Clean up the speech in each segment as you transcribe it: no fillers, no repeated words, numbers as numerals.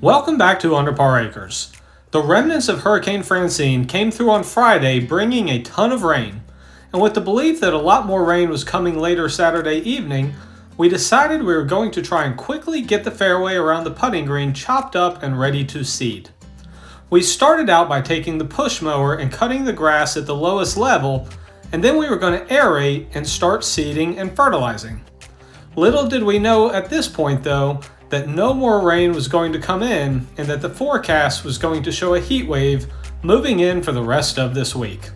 Welcome back to Under Par Acres. The remnants of Hurricane Francine came through on Friday, bringing a ton of rain. And with the belief that a lot more rain was coming later Saturday evening, we decided we were going to try and quickly get the fairway around the putting green chopped up and ready to seed. We started out by taking the push mower and cutting the grass at the lowest level, and then we were going to aerate and start seeding and fertilizing. Little did we know at this point, though, that no more rain was going to come in and that the forecast was going to show a heat wave moving in for the rest of this week.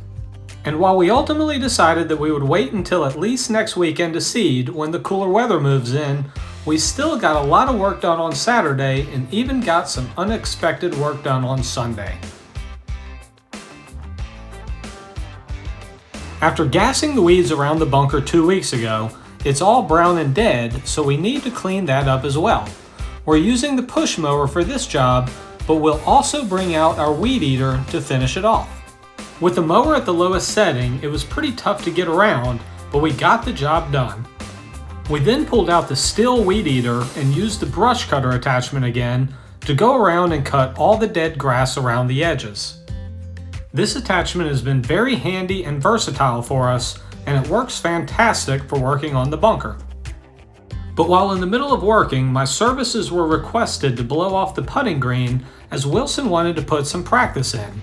And while we ultimately decided that we would wait until at least next weekend to seed when the cooler weather moves in, we still got a lot of work done on Saturday and even got some unexpected work done on Sunday. After gassing the weeds around the bunker 2 weeks ago, it's all brown and dead, so we need to clean that up as well. We're using the push mower for this job, but we'll also bring out our weed eater to finish it off. With the mower at the lowest setting, it was pretty tough to get around, but we got the job done. We then pulled out the steel weed eater and used the brush cutter attachment again to go around and cut all the dead grass around the edges. This attachment has been very handy and versatile for us, and it works fantastic for working on the bunker. But while in the middle of working, my services were requested to blow off the putting green as Wilson wanted to put some practice in.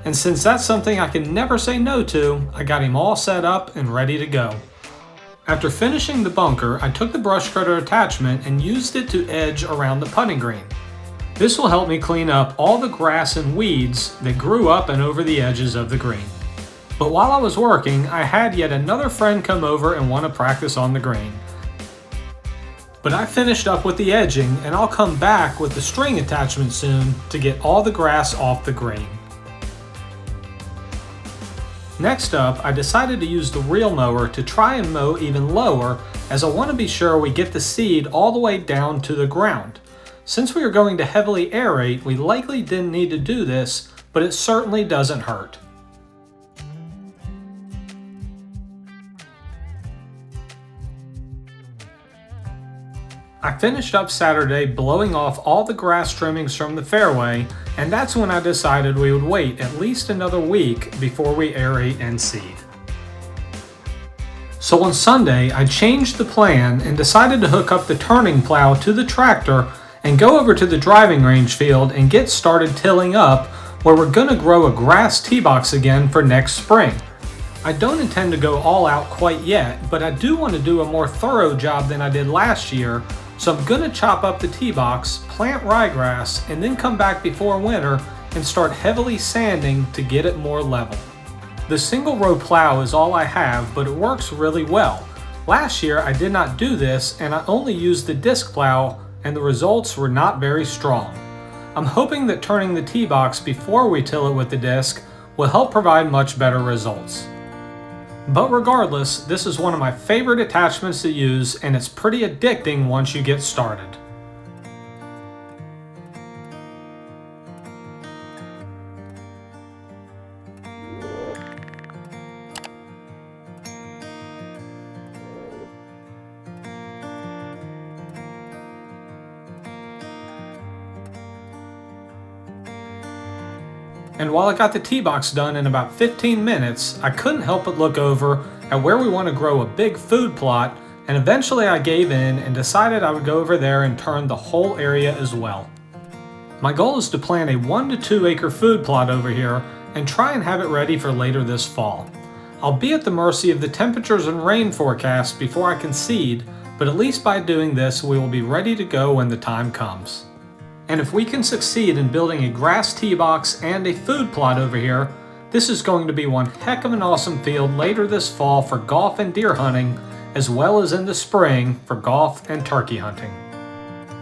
And since that's something I can never say no to, I got him all set up and ready to go. After finishing the bunker, I took the brush cutter attachment and used it to edge around the putting green. This will help me clean up all the grass and weeds that grew up and over the edges of the green. But while I was working, I had yet another friend come over and want to practice on the green. But I finished up with the edging, and I'll come back with the string attachment soon to get all the grass off the green. Next up, I decided to use the reel mower to try and mow even lower, as I want to be sure we get the seed all the way down to the ground. Since we are going to heavily aerate, we likely didn't need to do this, but it certainly doesn't hurt. I finished up Saturday blowing off all the grass trimmings from the fairway, and that's when I decided we would wait at least another week before we aerate and seed. So on Sunday, I changed the plan and decided to hook up the turning plow to the tractor and go over to the driving range field and get started tilling up where we're going to grow a grass tee box again for next spring. I don't intend to go all out quite yet, but I do want to do a more thorough job than I did last year. So I'm going to chop up the tee box, plant ryegrass, and then come back before winter and start heavily sanding to get it more level. The single row plow is all I have, but it works really well. Last year I did not do this and I only used the disc plow and the results were not very strong. I'm hoping that turning the tee box before we till it with the disc will help provide much better results. But regardless, this is one of my favorite attachments to use, and it's pretty addicting once you get started. And while I got the tee box done in about 15 minutes, I couldn't help but look over at where we want to grow a big food plot, and eventually I gave in and decided I would go over there and turn the whole area as well. My goal is to plant a 1 to 2 acre food plot over here and try and have it ready for later this fall. I'll be at the mercy of the temperatures and rain forecast before I can seed, but at least by doing this we will be ready to go when the time comes. And if we can succeed in building a grass tee box and a food plot over here, this is going to be one heck of an awesome field later this fall for golf and deer hunting, as well as in the spring for golf and turkey hunting.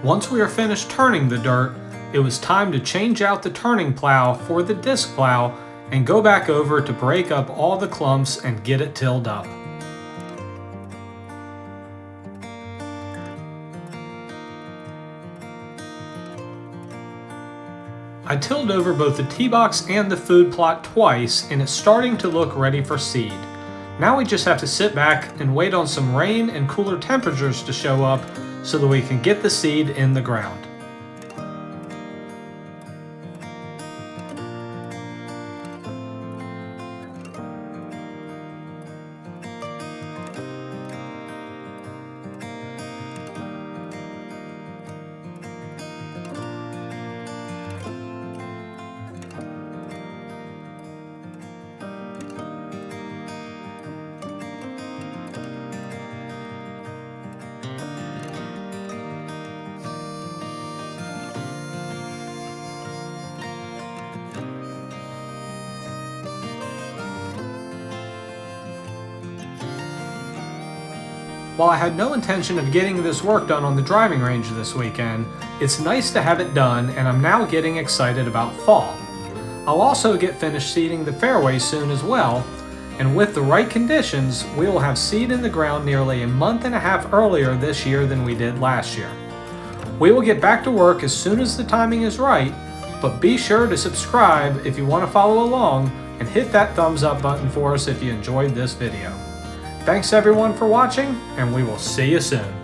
Once we are finished turning the dirt, it was time to change out the turning plow for the disc plow and go back over to break up all the clumps and get it tilled up. I tilled over both the tee box and the food plot twice, and it's starting to look ready for seed. Now we just have to sit back and wait on some rain and cooler temperatures to show up so that we can get the seed in the ground. While I had no intention of getting this work done on the driving range this weekend, it's nice to have it done, and I'm now getting excited about fall. I'll also get finished seeding the fairway soon as well, and with the right conditions, we will have seed in the ground nearly a month and a half earlier this year than we did last year. We will get back to work as soon as the timing is right, but be sure to subscribe if you want to follow along, and hit that thumbs up button for us if you enjoyed this video. Thanks everyone for watching, and we will see you soon.